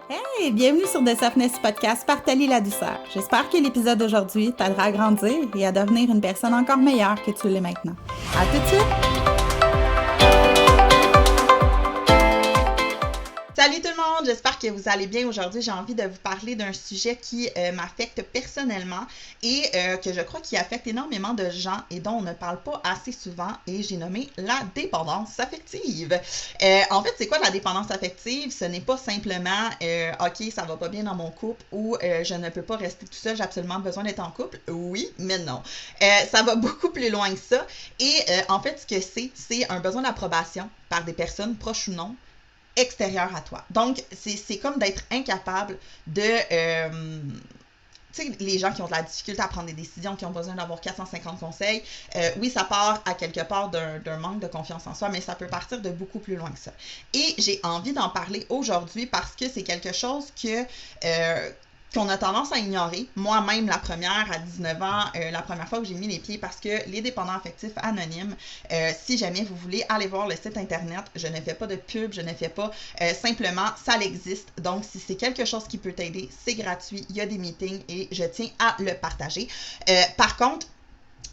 Hey, bienvenue sur The Softness Podcast par Thalie la douceur. J'espère que l'épisode d'aujourd'hui t'aidera à grandir et à devenir une personne encore meilleure que tu l'es maintenant. À tout de suite! Salut tout le monde, j'espère que vous allez bien. Aujourd'hui, j'ai envie de vous parler d'un sujet qui m'affecte personnellement et que je crois qui affecte énormément de gens et dont on ne parle pas assez souvent, et j'ai nommé la dépendance affective. En fait, c'est quoi la dépendance affective? Ce n'est pas simplement OK, ça va pas bien dans mon couple ou je ne peux pas rester tout seul, j'ai absolument besoin d'être en couple. Oui, mais non. Ça va beaucoup plus loin que ça. Et en fait, ce que c'est un besoin d'approbation par des personnes, proches ou non, extérieur à toi. Donc, c'est comme d'être incapable de... tu sais, les gens qui ont de la difficulté à prendre des décisions, qui ont besoin d'avoir 450 conseils, oui, ça part à quelque part d'un manque de confiance en soi, mais ça peut partir de beaucoup plus loin que ça. Et j'ai envie d'en parler aujourd'hui parce que c'est quelque chose qu'on a tendance à ignorer. Moi-même, la première, à 19 ans, la première fois que j'ai mis les pieds, parce que les dépendants affectifs anonymes, si jamais vous voulez aller voir le site internet, je ne fais pas de pub, je ne fais pas, simplement, ça existe. Donc, si c'est quelque chose qui peut t'aider, c'est gratuit, il y a des meetings et je tiens à le partager. Par contre,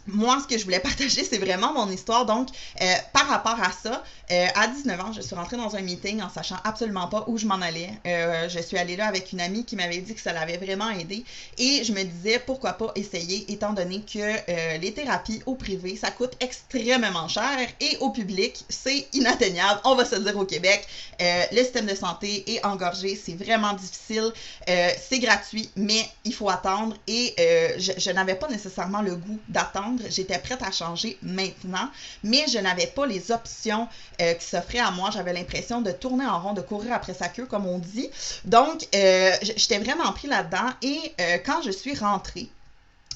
moi, ce que je voulais partager, c'est vraiment mon histoire. Donc, par rapport à ça, à 19 ans, je suis rentrée dans un meeting en sachant absolument pas où je m'en allais. Je suis allée là avec une amie qui m'avait dit que ça l'avait vraiment aidé. Et je me disais, pourquoi pas essayer, étant donné que les thérapies au privé, ça coûte extrêmement cher. Et au public, c'est inatteignable. On va se le dire au Québec. Le système de santé est engorgé. C'est vraiment difficile. C'est gratuit, mais il faut attendre. Et je n'avais pas nécessairement le goût d'attendre. J'étais prête à changer maintenant, mais je n'avais pas les options qui s'offraient à moi. J'avais l'impression de tourner en rond, de courir après sa queue, comme on dit. Donc, j'étais vraiment pris là-dedans. Et quand je suis rentrée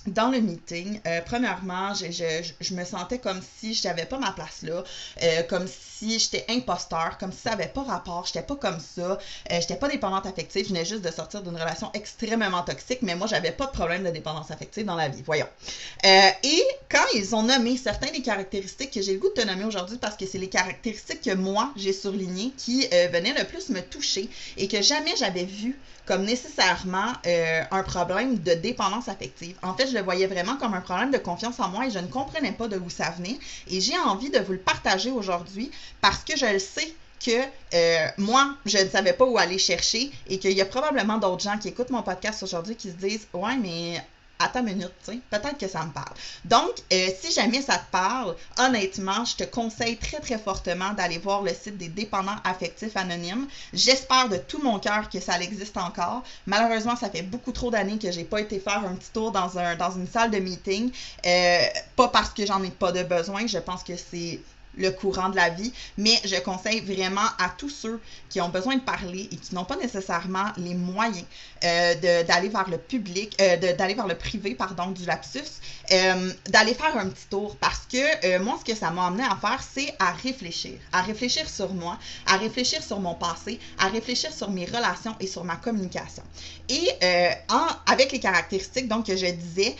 dans le meeting, premièrement, je me sentais comme si je n'avais pas ma place là, comme si j'étais imposteur, comme si ça n'avait pas rapport, j'étais pas comme ça, j'étais pas dépendante affective, je venais juste de sortir d'une relation extrêmement toxique, mais moi, j'avais pas de problème de dépendance affective dans la vie, voyons. Et quand ils ont nommé certaines des caractéristiques que j'ai le goût de te nommer aujourd'hui, parce que c'est les caractéristiques que moi, j'ai surlignées, qui venaient le plus me toucher et que jamais j'avais vu comme nécessairement un problème de dépendance affective. En fait, je le voyais vraiment comme un problème de confiance en moi et je ne comprenais pas de où ça venait. Et j'ai envie de vous le partager aujourd'hui parce que je le sais que moi, je ne savais pas où aller chercher et qu'il y a probablement d'autres gens qui écoutent mon podcast aujourd'hui qui se disent « Ouais, mais... » attends une minute, tu sais, peut-être que ça me parle. Donc, si jamais ça te parle, honnêtement, je te conseille très, très fortement d'aller voir le site des dépendants affectifs anonymes. J'espère de tout mon cœur que ça existe encore. Malheureusement, ça fait beaucoup trop d'années que j'ai pas été faire un petit tour dans une salle de meeting. Pas parce que j'en ai pas de besoin, je pense que c'est le courant de la vie, mais je conseille vraiment à tous ceux qui ont besoin de parler et qui n'ont pas nécessairement les moyens d'aller vers le public, d'aller vers le privé, pardon, du lapsus, d'aller faire un petit tour parce que moi, ce que ça m'a amené à faire, c'est à réfléchir sur moi, à réfléchir sur mon passé, à réfléchir sur mes relations et sur ma communication. Et avec les caractéristiques donc que je disais,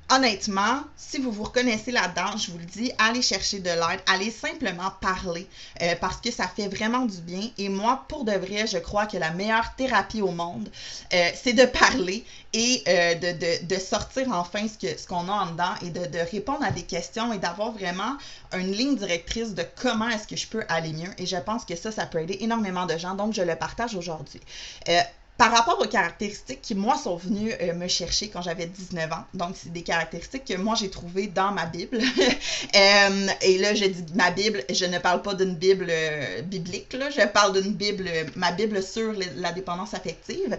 honnêtement, si vous vous reconnaissez là-dedans, je vous le dis, allez chercher de l'aide, allez simplement parler parce que ça fait vraiment du bien. Et moi, pour de vrai, je crois que la meilleure thérapie au monde, c'est de parler et de sortir enfin ce qu'on a en dedans et de répondre à des questions et d'avoir vraiment une ligne directrice de comment est-ce que je peux aller mieux. Et je pense que ça peut aider énormément de gens, donc je le partage aujourd'hui. Par rapport aux caractéristiques qui, moi, sont venues me chercher quand j'avais 19 ans. Donc, c'est des caractéristiques que moi, j'ai trouvées dans ma Bible. Et là, je dis ma Bible, je ne parle pas d'une Bible biblique, là. Je parle d'une Bible, ma Bible sur la dépendance affective.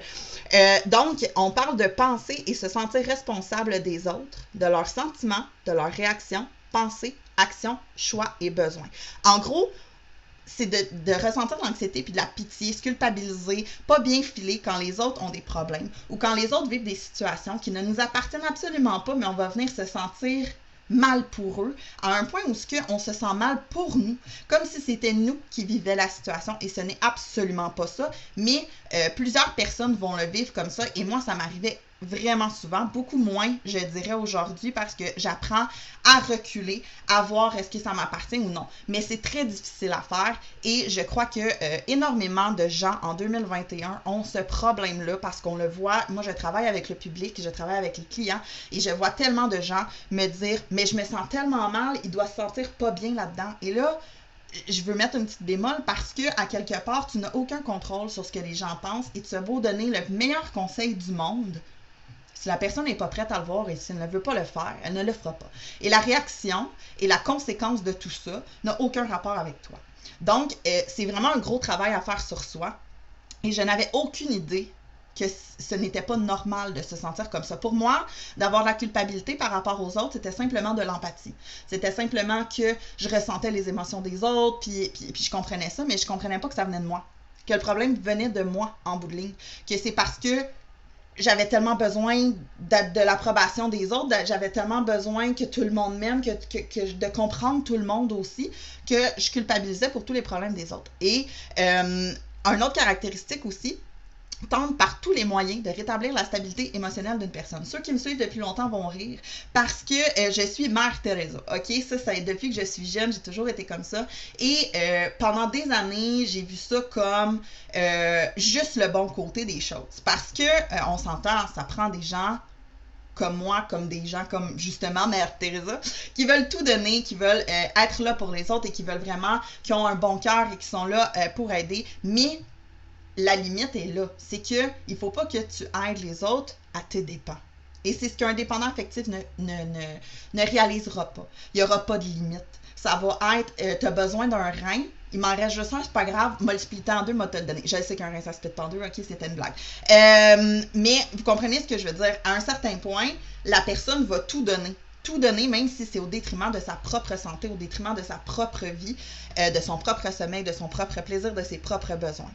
Donc, on parle de penser et se sentir responsable des autres, de leurs sentiments, de leurs réactions, pensées, actions, choix et besoins. En gros, c'est de ressentir de l'anxiété puis de la pitié, se culpabiliser, pas bien filer quand les autres ont des problèmes ou quand les autres vivent des situations qui ne nous appartiennent absolument pas, mais on va venir se sentir mal pour eux, à un point où on se sent mal pour nous, comme si c'était nous qui vivions la situation, et ce n'est absolument pas ça, mais plusieurs personnes vont le vivre comme ça, et moi, ça m'arrivait vraiment souvent, beaucoup moins, je dirais aujourd'hui, parce que j'apprends à reculer, à voir est-ce que ça m'appartient ou non. Mais c'est très difficile à faire et je crois que énormément de gens en 2021 ont ce problème-là parce qu'on le voit. Moi, je travaille avec le public, je travaille avec les clients et je vois tellement de gens me dire « Mais je me sens tellement mal, il doit se sentir pas bien là-dedans. » Et là, je veux mettre une petite bémol parce que, à quelque part, tu n'as aucun contrôle sur ce que les gens pensent et tu as beau donner le meilleur conseil du monde. Si la personne n'est pas prête à le voir et si elle ne veut pas le faire, elle ne le fera pas. Et la réaction et la conséquence de tout ça n'a aucun rapport avec toi. Donc, c'est vraiment un gros travail à faire sur soi. Et je n'avais aucune idée que ce n'était pas normal de se sentir comme ça. Pour moi, d'avoir la culpabilité par rapport aux autres, c'était simplement de l'empathie. C'était simplement que je ressentais les émotions des autres, puis je comprenais ça, mais je comprenais pas que ça venait de moi. Que le problème venait de moi, en bout de ligne. Que c'est parce que j'avais tellement besoin de l'approbation des autres, j'avais tellement besoin que tout le monde m'aime, de comprendre tout le monde aussi, que je culpabilisais pour tous les problèmes des autres. Et une autre caractéristique aussi, tente par tous les moyens de rétablir la stabilité émotionnelle d'une personne. Ceux qui me suivent depuis longtemps vont rire parce que je suis Mère Teresa, ok? Ça, depuis que je suis jeune, j'ai toujours été comme ça. Et pendant des années, j'ai vu ça comme juste le bon côté des choses. Parce que, on s'entend, ça prend des gens comme moi, comme des gens comme justement Mère Teresa, qui veulent tout donner, qui veulent être là pour les autres et qui veulent vraiment, qui ont un bon cœur et qui sont là pour aider. Mais la limite est là. C'est que il faut pas que tu aides les autres à tes dépens. Et c'est ce qu'un dépendant affectif ne réalisera pas. Il n'y aura pas de limite. Ça va être, tu as besoin d'un rein, il m'en reste juste un, c'est pas grave, m'a le splitté en deux, m'a te le donné. Je sais qu'un rein, ça se split en deux, ok, c'était une blague. Mais vous comprenez ce que je veux dire. À un certain point, la personne va tout donner, même si c'est au détriment de sa propre santé, au détriment de sa propre vie, de son propre sommeil, de son propre plaisir, de ses propres besoins.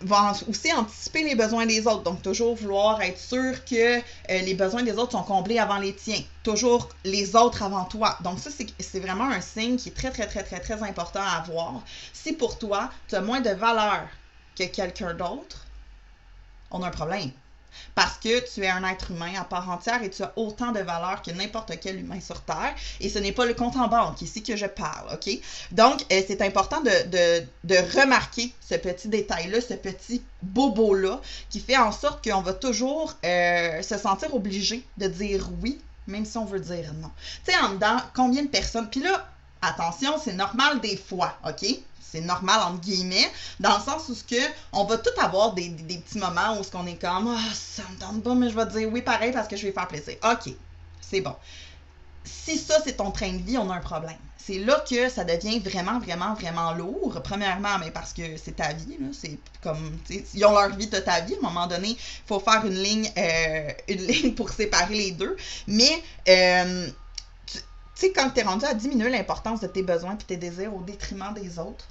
Va aussi anticiper les besoins des autres, donc toujours vouloir être sûr que les besoins des autres sont comblés avant les tiens, toujours les autres avant toi. Donc ça, c'est vraiment un signe qui est très, très, très, très, très important à avoir. Si pour toi, tu as moins de valeur que quelqu'un d'autre, on a un problème. Parce que tu es un être humain à part entière et tu as autant de valeur que n'importe quel humain sur Terre. Et ce n'est pas le compte en banque ici que je parle, OK? Donc, c'est important de remarquer ce petit détail-là, ce petit bobo-là, qui fait en sorte qu'on va toujours se sentir obligé de dire oui, même si on veut dire non. Tu sais, en dedans, combien de personnes... Puis là, attention, c'est normal des fois, OK? C'est normal, entre guillemets, dans le sens où on va tout avoir des petits moments où on est comme « Ah, ça me tente pas, mais je vais te dire oui pareil parce que je vais faire plaisir. » OK, c'est bon. Si ça, c'est ton train de vie, on a un problème. C'est là que ça devient vraiment, vraiment, vraiment lourd. Premièrement, mais parce que c'est ta vie, là. C'est comme, ils ont leur vie de ta vie. À un moment donné, il faut faire une ligne pour séparer les deux. Mais... tu sais, quand tu es rendu à diminuer l'importance de tes besoins et tes désirs au détriment des autres,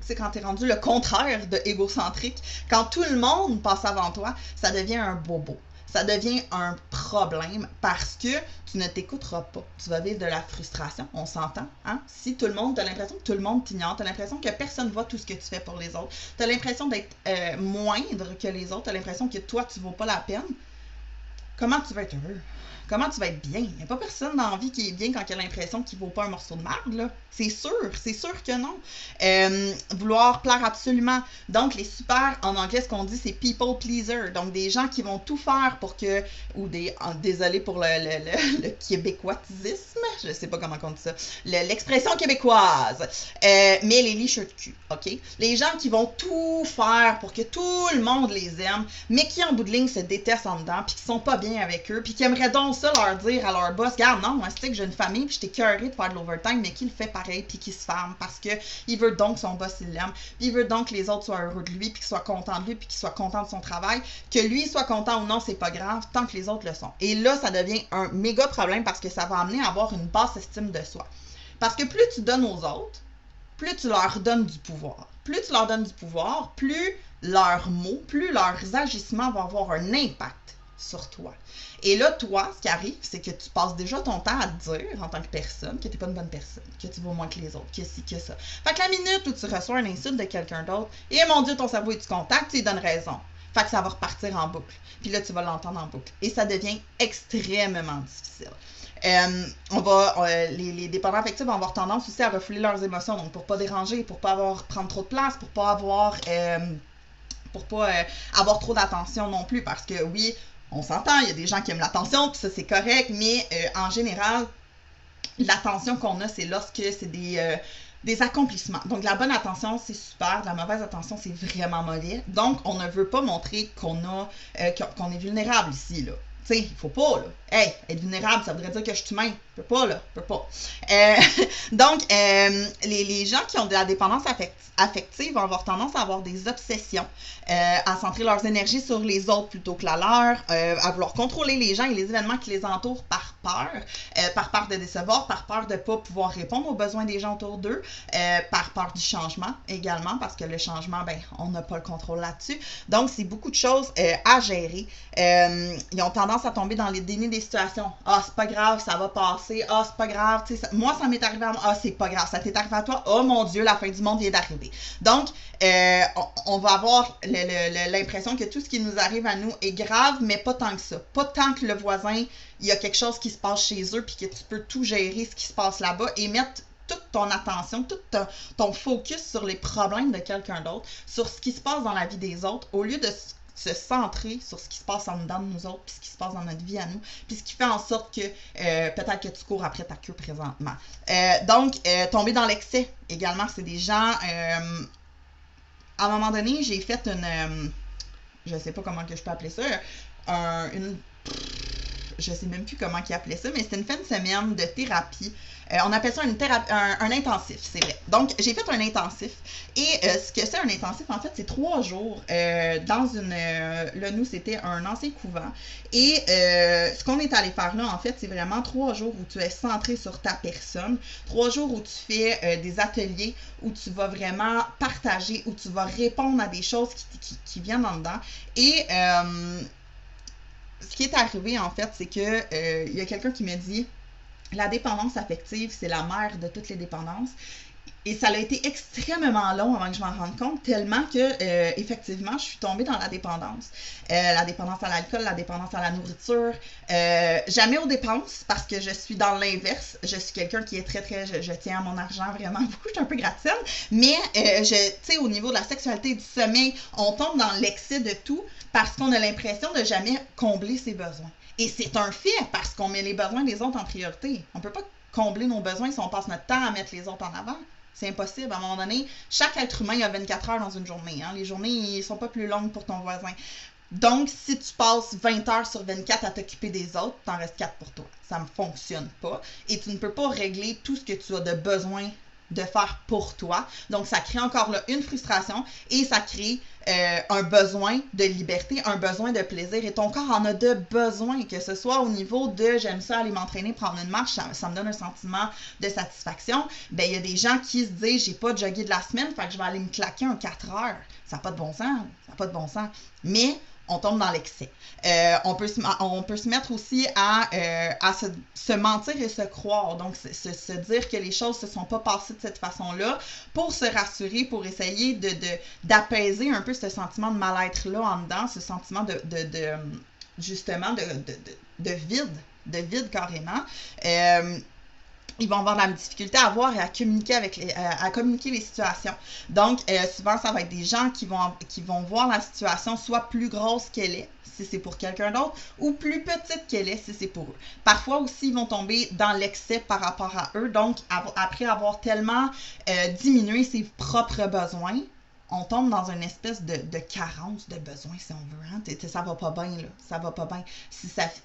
c'est quand tu es rendu le contraire de égocentrique, quand tout le monde passe avant toi, ça devient un bobo. Ça devient un problème parce que tu ne t'écouteras pas. Tu vas vivre de la frustration, on s'entend. Hein? Si tout le monde, tu as l'impression que tout le monde t'ignore, tu as l'impression que personne ne voit tout ce que tu fais pour les autres, tu as l'impression d'être moindre que les autres, tu as l'impression que toi, tu ne vaux pas la peine, comment tu vas être heureux? Comment tu vas être bien? Il n'y a pas personne dans la vie qui est bien quand il a l'impression qu'il ne vaut pas un morceau de merde, là. C'est sûr que non. Vouloir plaire absolument. Donc, les super, en anglais, ce qu'on dit, c'est people pleaser. Donc, des gens qui vont tout faire pour que, ou désolé pour le québécoisisme, je ne sais pas comment on dit ça, l'expression québécoise, mais les licheux de cul, OK? Les gens qui vont tout faire pour que tout le monde les aime, mais qui, en bout de ligne, se détestent en dedans, puis qui sont pas bien avec eux, puis qui aimeraient donc ça leur dire à leur boss, regarde, non, moi, c'est que j'ai une famille, puis j'étais écœurée de faire de l'overtime, mais qui le fait pareil, puis qui se ferme, parce que il veut donc que son boss, il l'aime, puis il veut donc que les autres soient heureux de lui, puis qu'ils soient contents de lui, puis qu'ils soient contents de son travail, que lui soit content ou non, c'est pas grave, tant que les autres le sont. Et là, ça devient un méga problème, parce que ça va amener à avoir une basse estime de soi. Parce que plus tu donnes aux autres, plus tu leur donnes du pouvoir. Plus tu leur donnes du pouvoir, plus leurs mots, plus leurs agissements vont avoir un impact sur toi. Et là, toi, ce qui arrive, c'est que tu passes déjà ton temps à te dire, en tant que personne, que t'es pas une bonne personne, que tu vaux moins que les autres, que ci, que ça. Fait que la minute où tu reçois une insulte de quelqu'un d'autre, et mon Dieu, ton cerveau est du contact, tu lui donnes raison. Fait que ça va repartir en boucle. Puis là, tu vas l'entendre en boucle. Et ça devient extrêmement difficile. Les dépendants affectifs vont avoir tendance aussi à refouler leurs émotions, donc pour pas déranger, pour pas prendre trop de place, pour pas avoir trop d'attention non plus, parce que oui, on s'entend, il y a des gens qui aiment l'attention, puis ça c'est correct, mais en général, l'attention qu'on a, c'est lorsque c'est des accomplissements. Donc, la bonne attention, c'est super. La mauvaise attention, c'est vraiment mauvais. Donc, on ne veut pas montrer qu'on est vulnérable ici, là. Tu sais, il faut pas, là. Hey, être vulnérable, ça voudrait dire que je suis humain. Je peux pas, là. Je peux pas. Donc, les gens qui ont de la dépendance affective vont avoir tendance à avoir des obsessions, à centrer leurs énergies sur les autres plutôt que la leur, à vouloir contrôler les gens et les événements qui les entourent par peur de décevoir, par peur de ne pas pouvoir répondre aux besoins des gens autour d'eux, par peur du changement également, parce que le changement, ben, on n'a pas le contrôle là-dessus. Donc, c'est beaucoup de choses à gérer. Ils ont tendance à tomber dans les dénis des situations. Ah, c'est pas grave, ça va passer. Ah, c'est pas grave. Moi, ça m'est arrivé à moi. Ah, c'est pas grave, ça t'est arrivé à toi. Oh mon Dieu, la fin du monde vient d'arriver. Donc, on va avoir l'impression que tout ce qui nous arrive à nous est grave, mais pas tant que ça. Pas tant que le voisin, il y a quelque chose qui se passe chez eux, puis que tu peux tout gérer ce qui se passe là-bas et mettre toute ton attention, tout ton focus sur les problèmes de quelqu'un d'autre, sur ce qui se passe dans la vie des autres, au lieu de se centrer sur ce qui se passe en dedans de nous autres, puis ce qui se passe dans notre vie à nous, puis ce qui fait en sorte que peut-être que tu cours après ta queue présentement. Donc, tomber dans l'excès également, c'est des gens... à un moment donné, j'ai fait je sais pas comment que je peux appeler ça, je sais même plus comment ils appelaient ça, mais c'était une fin de semaine de thérapie. On appelle ça un intensif, c'est vrai. Donc, j'ai fait un intensif. Et ce que c'est un intensif, en fait, c'est 3 jours dans là, nous, c'était un ancien couvent. Et ce qu'on est allé faire là, en fait, c'est vraiment 3 jours où tu es centré sur ta personne. 3 jours où tu fais des ateliers, où tu vas vraiment partager, où tu vas répondre à des choses qui viennent en dedans. Et... ce qui est arrivé, en fait, c'est que y a quelqu'un qui me dit la dépendance affective, c'est la mère de toutes les dépendances. Et ça a été extrêmement long avant que je m'en rende compte, tellement que, effectivement, je suis tombée dans la dépendance. La dépendance à l'alcool, la dépendance à la nourriture. Jamais aux dépenses, parce que je suis dans l'inverse. Je suis quelqu'un qui est je tiens à mon argent vraiment beaucoup. Je suis un peu gratienne. Mais, tu sais, au niveau de la sexualité et du sommeil, on tombe dans l'excès de tout parce qu'on a l'impression de jamais combler ses besoins. Et c'est un fait, parce qu'on met les besoins des autres en priorité. On ne peut pas combler nos besoins si on passe notre temps à mettre les autres en avant. C'est impossible. À un moment donné, chaque être humain a 24 heures dans une journée. Hein? Les journées ne sont pas plus longues pour ton voisin. Donc, si tu passes 20 heures sur 24 à t'occuper des autres, t'en restes 4 pour toi. Ça ne fonctionne pas. Et tu ne peux pas régler tout ce que tu as de besoin de faire pour toi. Donc, ça crée encore là une frustration et ça crée un besoin de liberté, un besoin de plaisir. Et ton corps en a de besoin, que ce soit au niveau de j'aime ça aller m'entraîner, prendre une marche, ça me donne un sentiment de satisfaction. Ben, il y a des gens qui se disent j'ai pas jogué de la semaine, fait que je vais aller me claquer un 4 heures. Ça n'a pas de bon sens. Ça n'a pas de bon sens. Mais on tombe dans l'excès. On peut se mettre aussi à se mentir et se croire. Donc, se dire que les choses ne se sont pas passées de cette façon-là pour se rassurer, pour essayer d'apaiser un peu ce sentiment de mal-être-là en dedans, ce sentiment justement de vide carrément. Ils vont avoir de la difficulté à voir et à communiquer les situations. Donc, souvent, ça va être des gens qui vont voir la situation soit plus grosse qu'elle est, si c'est pour quelqu'un d'autre, ou plus petite qu'elle est, si c'est pour eux. Parfois aussi, ils vont tomber dans l'excès par rapport à eux. Donc, après avoir tellement diminué ses propres besoins, on tombe dans une espèce de carence de besoins, si on veut. Hein? Ça va pas bien, là. Ça va pas bien.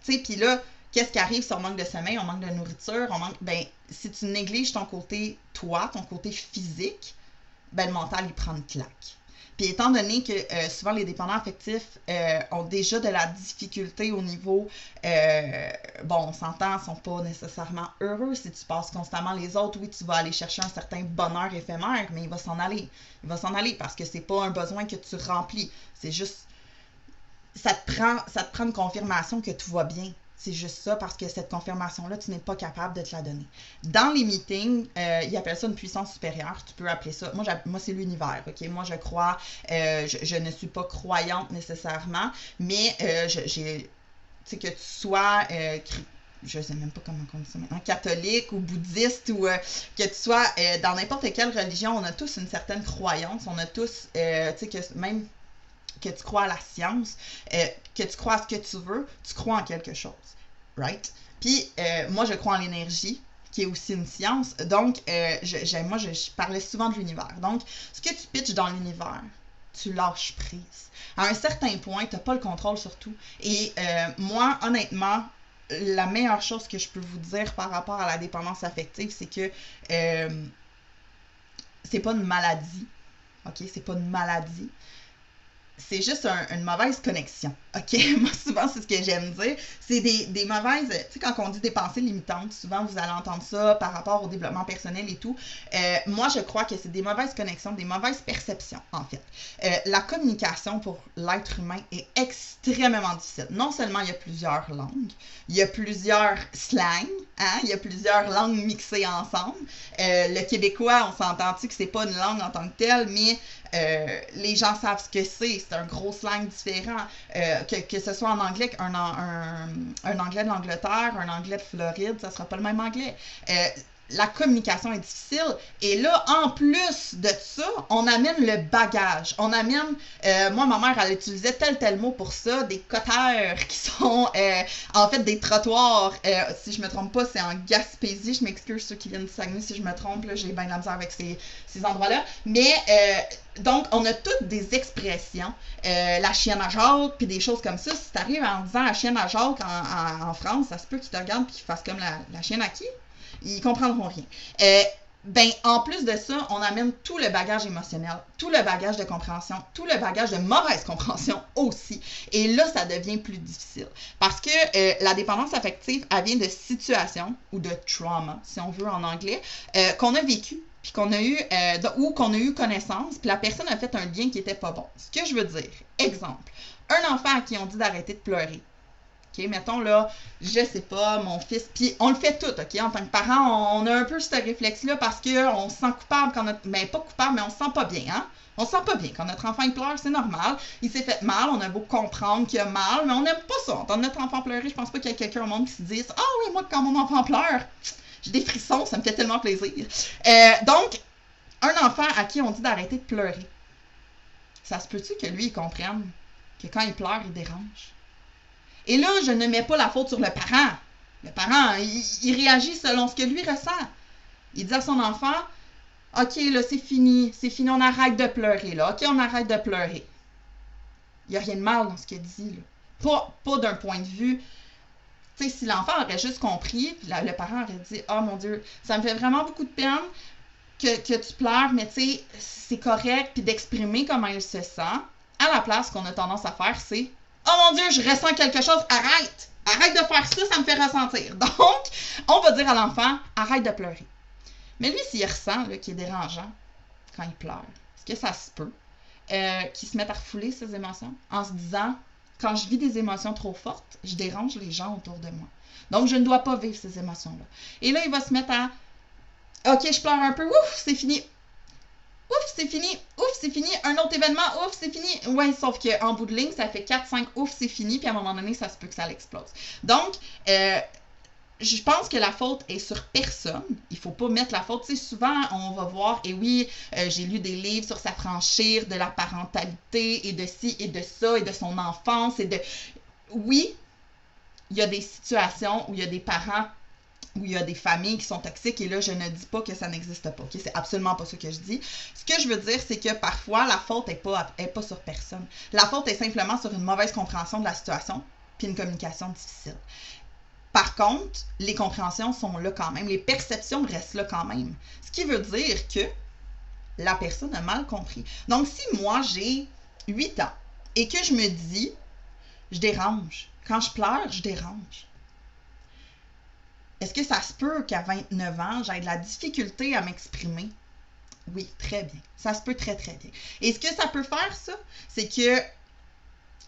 Puis là, qu'est-ce qui arrive si on manque de sommeil, on manque de nourriture, si tu négliges ton côté ton côté physique, ben le mental, il prend une claque. Puis étant donné que souvent les dépendants affectifs ont déjà de la difficulté au niveau, on s'entend, ils sont pas nécessairement heureux si tu passes constamment les autres. Oui, tu vas aller chercher un certain bonheur éphémère, mais il va s'en aller. Il va s'en aller parce que c'est pas un besoin que tu remplis. C'est juste, ça te prend une confirmation que tout va bien. c'est juste ça, parce que cette confirmation-là, tu n'es pas capable de te la donner. Dans les meetings, ils appellent ça une puissance supérieure. Tu peux appeler ça. Moi c'est l'univers, OK? Moi, je crois, je ne suis pas croyante nécessairement, mais tu sais, que tu sois je sais même pas comment on dit ça maintenant, catholique ou bouddhiste, ou que tu sois dans n'importe quelle religion, on a tous une certaine croyance, on a tous, tu sais, que même que tu crois à la science, que tu crois à ce que tu veux, tu crois en quelque chose, right? Puis, moi, je crois en l'énergie, qui est aussi une science, donc, moi, je parlais souvent de l'univers. Donc, ce que tu pitches dans l'univers, tu lâches prise. À un certain point, tu n'as pas le contrôle sur tout. Et moi, honnêtement, la meilleure chose que je peux vous dire par rapport à la dépendance affective, c'est que c'est pas une maladie. OK? C'est pas une maladie. C'est juste une mauvaise connexion. OK? Moi, souvent, c'est ce que j'aime dire. C'est des mauvaises... Tu sais, quand on dit des pensées limitantes, souvent, vous allez entendre ça par rapport au développement personnel et tout. Moi, je crois que c'est des mauvaises connexions, des mauvaises perceptions, en fait. La communication pour l'être humain est extrêmement difficile. Non seulement il y a plusieurs langues, il y a plusieurs slangs, hein? Il y a plusieurs langues mixées ensemble. Le québécois, on s'entend-tu que c'est pas une langue en tant que telle, mais... les gens savent ce que c'est un gros slang différent, que ce soit en anglais, un anglais de l'Angleterre, un anglais de Floride, ça sera pas le même anglais. La communication est difficile, et là, en plus de ça, on amène le bagage. On amène, moi, ma mère, elle utilisait tel mot pour ça, des cotères qui sont, en fait, des trottoirs. Si je me trompe pas, c'est en Gaspésie. Je m'excuse ceux qui viennent de Saguenay si je me trompe, là, j'ai bien de la misère avec ces endroits-là. Mais, donc, on a toutes des expressions, la chienne à Jacques, puis des choses comme ça. Si t'arrives en disant la chienne à Jacques en France, ça se peut qu'ils te regardent puis qu'ils fassent comme la chienne à qui? Ils comprendront rien. Ben, en plus de ça, on amène tout le bagage émotionnel, tout le bagage de compréhension, tout le bagage de mauvaise compréhension aussi. Et là, ça devient plus difficile. Parce que la dépendance affective, elle vient de situations, ou de trauma, si on veut en anglais, qu'on a vécu, puis qu'on a eu, ou qu'on a eu connaissance, puis la personne a fait un lien qui était pas bon. Ce que je veux dire, exemple, un enfant à qui on dit d'arrêter de pleurer. OK, mettons là, je sais pas, mon fils, puis on le fait tout, OK, en tant que parent, on a un peu ce réflexe-là parce qu'on se sent coupable quand notre, ben pas coupable, mais on se sent pas bien, hein? On se sent pas bien. Quand notre enfant il pleure, c'est normal. Il s'est fait mal, on a beau comprendre qu'il a mal, mais on n'aime pas ça. Entendre notre enfant pleurer, je pense pas qu'il y ait quelqu'un au monde qui se dise « Ah oui, moi, quand mon enfant pleure, j'ai des frissons, ça me fait tellement plaisir. » Donc, un enfant à qui on dit d'arrêter de pleurer, ça se peut-tu que lui, il comprenne que quand il pleure, il dérange? Et là, je ne mets pas la faute sur le parent. Le parent, il réagit selon ce que lui ressent. Il dit à son enfant, « OK, là, c'est fini, on arrête de pleurer, là. OK, on arrête de pleurer. » Il n'y a rien de mal dans ce qu'il dit, là. Pas d'un point de vue... Tu sais, si l'enfant aurait juste compris, le parent aurait dit, « Oh mon Dieu, ça me fait vraiment beaucoup de peine que tu pleures, mais tu sais, c'est correct, puis d'exprimer comment il se sent. » À la place, ce qu'on a tendance à faire, c'est « Oh mon Dieu, je ressens quelque chose, arrête! Arrête de faire ça, ça me fait ressentir. » Donc, on va dire à l'enfant, arrête de pleurer. Mais lui, s'il ressent qu'il est dérangeant quand il pleure, est-ce que ça se peut qu'il se mette à refouler ses émotions en se disant, quand je vis des émotions trop fortes, je dérange les gens autour de moi. Donc, je ne dois pas vivre ces émotions-là. Et là, il va se mettre à, OK, je pleure un peu, ouf, c'est fini. Ouf, c'est fini. Ouf, c'est fini. Un autre événement. Ouf, c'est fini. Ouais, sauf qu'en bout de ligne, ça fait 4-5 ouf, c'est fini. Puis à un moment donné, ça se peut que ça l'explose. Donc, je pense que la faute est sur personne. Il faut pas mettre la faute. Tu sais, souvent, on va voir, et oui, j'ai lu des livres sur s'affranchir de la parentalité et de ci et de ça et de son enfance et de... Oui, il y a des situations où il y a des parents, où il y a des familles qui sont toxiques, et là, je ne dis pas que ça n'existe pas, okay? C'est absolument pas ça que je dis. Ce que je veux dire, c'est que parfois, la faute n'est pas sur personne. La faute est simplement sur une mauvaise compréhension de la situation, puis une communication difficile. Par contre, les compréhensions sont là quand même, les perceptions restent là quand même. Ce qui veut dire que la personne a mal compris. Donc, si moi, j'ai 8 ans, et que je me dis, je dérange. Quand je pleure, je dérange. Est-ce que ça se peut qu'à 29 ans, j'ai de la difficulté à m'exprimer? Oui, très bien. Ça se peut très, très bien. Et ce que ça peut faire, ça, c'est que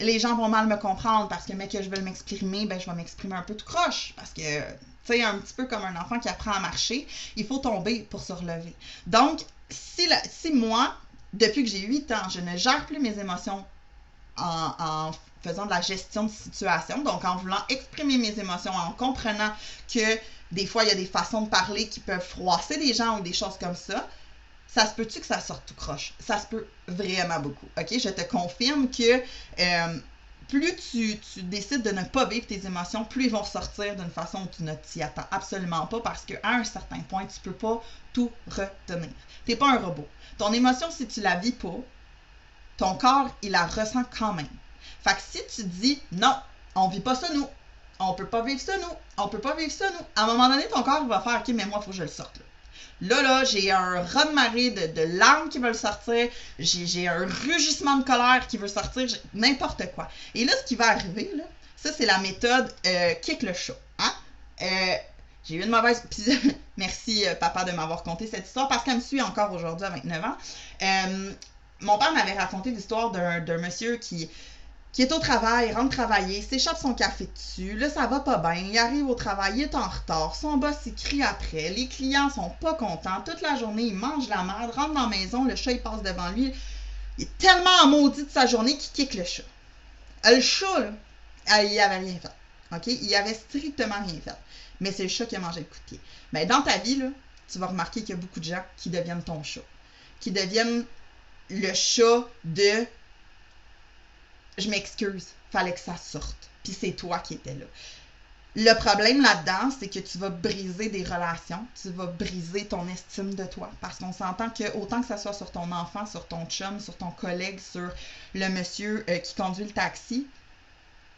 les gens vont mal me comprendre parce que, mais que je veux m'exprimer, ben, je vais m'exprimer un peu tout croche. Parce que, tu sais, un petit peu comme un enfant qui apprend à marcher, il faut tomber pour se relever. Donc, si moi, depuis que j'ai 8 ans, je ne gère plus mes émotions en faisant de la gestion de situation, donc en voulant exprimer mes émotions, en comprenant que des fois, il y a des façons de parler qui peuvent froisser des gens ou des choses comme ça se peut-tu que ça sorte tout croche? Ça se peut vraiment beaucoup, OK? Je te confirme que plus tu décides de ne pas vivre tes émotions, plus ils vont sortir d'une façon où tu ne t'y attends absolument pas parce qu'à un certain point, tu peux pas tout retenir. T'es pas un robot. Ton émotion, si tu la vis pas, ton corps, il la ressent quand même. Fait que si tu dis « Non, on vit pas ça, nous. On peut pas vivre ça, nous. On peut pas vivre ça, nous. » À un moment donné, ton corps, il va faire « OK, mais moi, il faut que je le sorte. » Là, j'ai un raz-de-marée de larmes qui veulent sortir. J'ai un rugissement de colère qui veut sortir. N'importe quoi. Et là, ce qui va arriver, là, ça, c'est la méthode kick le chat. Hein? J'ai eu une mauvaise... Merci, papa, de m'avoir conté cette histoire parce qu'elle me suit encore aujourd'hui à 29 ans. Mon père m'avait raconté l'histoire d'un monsieur qui est au travail, rentre travailler, s'échappe son café dessus, là ça va pas bien, il arrive au travail, il est en retard, son boss il crie après, les clients sont pas contents, toute la journée il mange la merde, rentre dans la maison, le chat il passe devant lui, il est tellement maudit de sa journée qu'il kick le chat. Le chat là, il avait rien fait, ok? Il avait strictement rien fait, mais c'est le chat qui a mangé le coup de pied. Ben dans ta vie là, tu vas remarquer qu'il y a beaucoup de gens qui deviennent ton chat, qui deviennent le chat de je m'excuse, fallait que ça sorte. Puis c'est toi qui étais là. Le problème là-dedans, c'est que tu vas briser des relations, tu vas briser ton estime de toi. Parce qu'on s'entend que autant que ça soit sur ton enfant, sur ton chum, sur ton collègue, sur le monsieur qui conduit le taxi,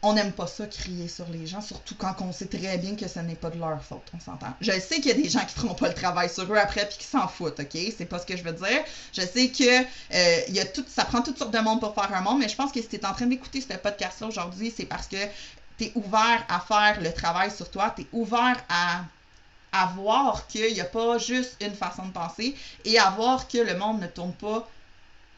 on n'aime pas ça, crier sur les gens, surtout quand on sait très bien que ce n'est pas de leur faute, on s'entend. Je sais qu'il y a des gens qui feront pas le travail sur eux après puis qui s'en foutent, OK? C'est pas ce que je veux dire. Je sais que ça prend toutes sortes de monde pour faire un monde, mais je pense que si tu es en train d'écouter ce podcast-là aujourd'hui, c'est parce que tu es ouvert à faire le travail sur toi, tu es ouvert à voir qu'il n'y a pas juste une façon de penser et à voir que le monde ne tourne pas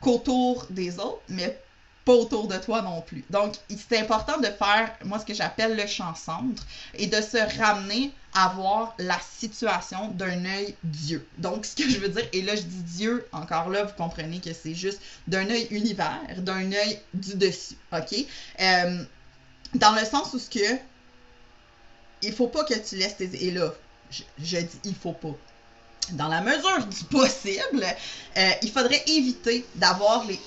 qu'autour des autres, mais pas autour de toi non plus. Donc, c'est important de faire, moi, ce que j'appelle le champ-centre et de se ramener à voir la situation d'un œil Dieu. Donc, ce que je veux dire, et là, je dis Dieu, encore là, vous comprenez que c'est juste d'un œil univers, d'un œil du dessus, OK? Dans le sens où ce que il faut pas que tu laisses tes... Et là, je dis il faut pas. Dans la mesure du possible, il faudrait éviter d'avoir les...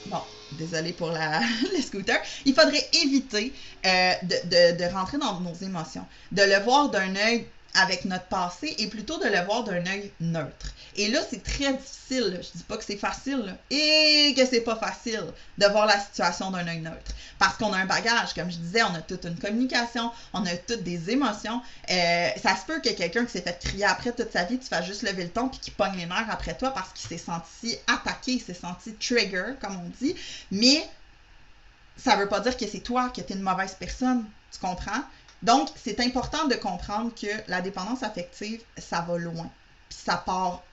Bon, désolé pour le scooter. Il faudrait éviter de rentrer dans nos émotions, de le voir d'un œil avec notre passé et plutôt de le voir d'un œil neutre. Et là, c'est très difficile. Là. Je dis pas que c'est facile là, et que c'est pas facile de voir la situation d'un œil neutre. Parce qu'on a un bagage, comme je disais, on a toute une communication, on a toutes des émotions. Ça se peut que quelqu'un qui s'est fait crier après toute sa vie, tu fasses juste lever le ton puis qu'il pogne les nerfs après toi parce qu'il s'est senti attaqué, il s'est senti trigger, comme on dit. Mais ça veut pas dire que c'est toi, que tu es une mauvaise personne. Tu comprends? Donc, c'est important de comprendre que la dépendance affective, ça va loin. Puis ça part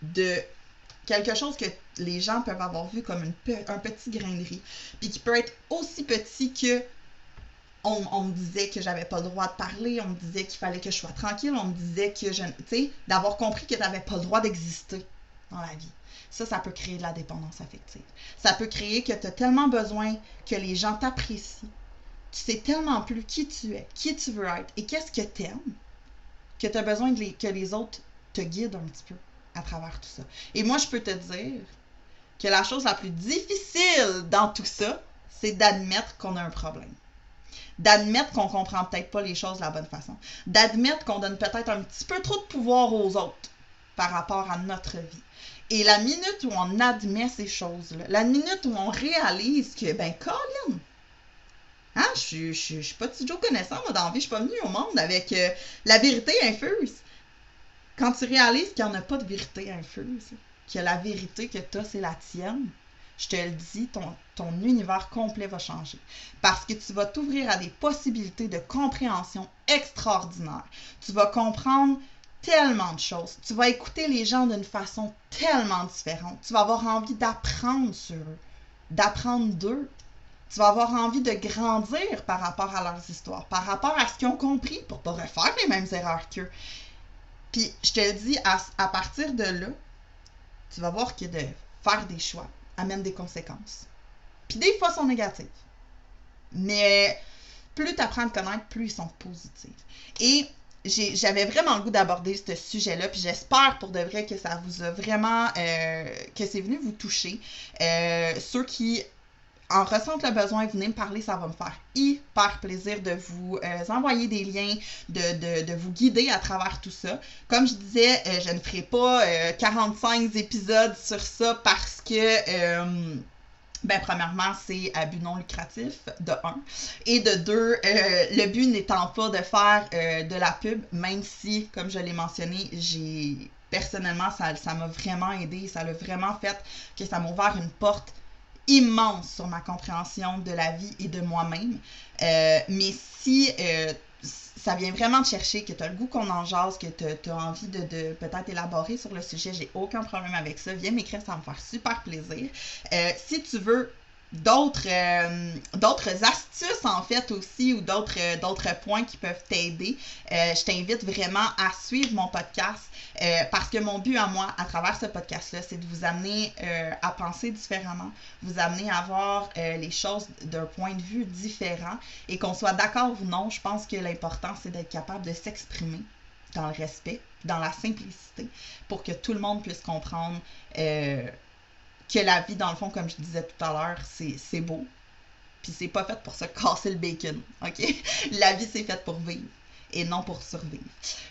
de quelque chose que les gens peuvent avoir vu comme un petit grain de riz. Puis qui peut être aussi petit que on me disait que j'avais pas le droit de parler, on me disait qu'il fallait que je sois tranquille, on me disait que tu sais, d'avoir compris que tu n'avais pas le droit d'exister dans la vie. Ça peut créer de la dépendance affective. Ça peut créer que tu as tellement besoin que les gens t'apprécient. Tu sais tellement plus qui tu es, qui tu veux être et qu'est-ce que tu aimes, que tu as besoin que les autres te guident un petit peu à travers tout ça. Et moi, je peux te dire que la chose la plus difficile dans tout ça, c'est d'admettre qu'on a un problème. D'admettre qu'on comprend peut-être pas les choses de la bonne façon. D'admettre qu'on donne peut-être un petit peu trop de pouvoir aux autres par rapport à notre vie. Et la minute où on admet ces choses-là, la minute où on réalise que, ben, Colin, hein, je suis pas petit Joe connaissant, moi, dans la vie, je suis pas venue au monde avec la vérité infuse. Quand tu réalises qu'il n'y en a pas de vérité infuse, que la vérité que tu as, c'est la tienne, je te le dis, ton univers complet va changer. Parce que tu vas t'ouvrir à des possibilités de compréhension extraordinaires. Tu vas comprendre tellement de choses. Tu vas écouter les gens d'une façon tellement différente. Tu vas avoir envie d'apprendre sur eux, d'apprendre d'eux. Tu vas avoir envie de grandir par rapport à leurs histoires, par rapport à ce qu'ils ont compris pour pas refaire les mêmes erreurs qu'eux. Puis, je te dis, à partir de là, tu vas voir que de faire des choix amène des conséquences. Puis des fois, sont négatives. Mais plus tu apprends à te connaître, plus ils sont positifs. Et j'avais vraiment le goût d'aborder ce sujet-là, puis j'espère pour de vrai que ça vous a vraiment, que c'est venu vous toucher. Ceux qui en ressentent le besoin, venez me parler, ça va me faire hyper plaisir de vous envoyer des liens, de vous guider à travers tout ça. Comme je disais, je ne ferai pas 45 épisodes sur ça parce que... premièrement, c'est à but non lucratif, de 1. Et de 2, le but n'étant pas de faire de la pub, même si, comme je l'ai mentionné, personnellement, ça m'a vraiment aidé. Ça l'a vraiment fait que ça m'a ouvert une porte immense sur ma compréhension de la vie et de moi-même. Mais si ça vient vraiment de chercher, que tu as le goût qu'on en jase, que tu as envie de peut-être élaborer sur le sujet, j'ai aucun problème avec ça. Viens m'écrire, ça va me faire super plaisir. Si tu veux d'autres astuces en fait aussi ou d'autres points qui peuvent t'aider, je t'invite vraiment à suivre mon podcast parce que mon but à moi à travers ce podcast là, c'est de vous amener à penser différemment, vous amener à voir les choses d'un point de vue différent et qu'on soit d'accord ou non. Je pense que l'important c'est d'être capable de s'exprimer dans le respect, dans la simplicité, pour que tout le monde puisse comprendre que la vie, dans le fond, comme je disais tout à l'heure, c'est beau. Puis c'est pas fait pour se casser le bacon, OK? La vie, c'est faite pour vivre et non pour survivre.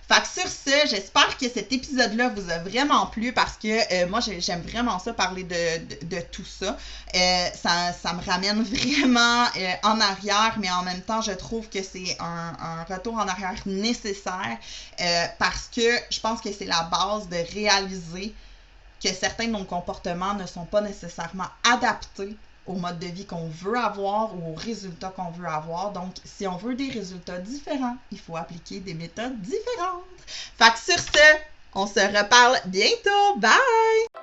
Fait que sur ce, j'espère que cet épisode-là vous a vraiment plu parce que moi, j'aime vraiment ça, parler de tout ça. Ça me ramène vraiment en arrière, mais en même temps, je trouve que c'est un retour en arrière nécessaire parce que je pense que c'est la base de réaliser que certains de nos comportements ne sont pas nécessairement adaptés au mode de vie qu'on veut avoir ou aux résultats qu'on veut avoir. Donc, si on veut des résultats différents, il faut appliquer des méthodes différentes. Fait que sur ce, on se reparle bientôt. Bye!